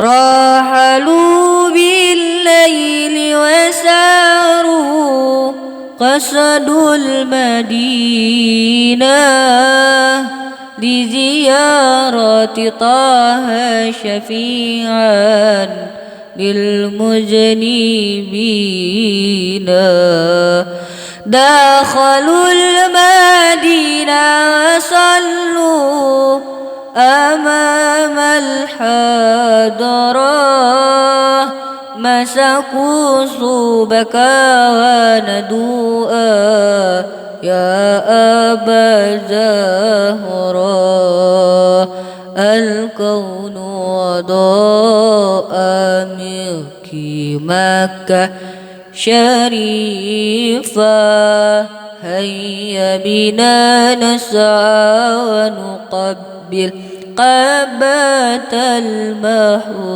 راحلوا بالليل وساروا قصدوا المدينة لزيارة طه شفيعا للمذنبين. دخلوا المدينة وصلوا أمام الحضرة، مسكوا صوبك وندوءا يا أبا زهرة. الكون وضاء منك مكة شريفة، هيا بنا نسعى ونقبل قبة المحروسة.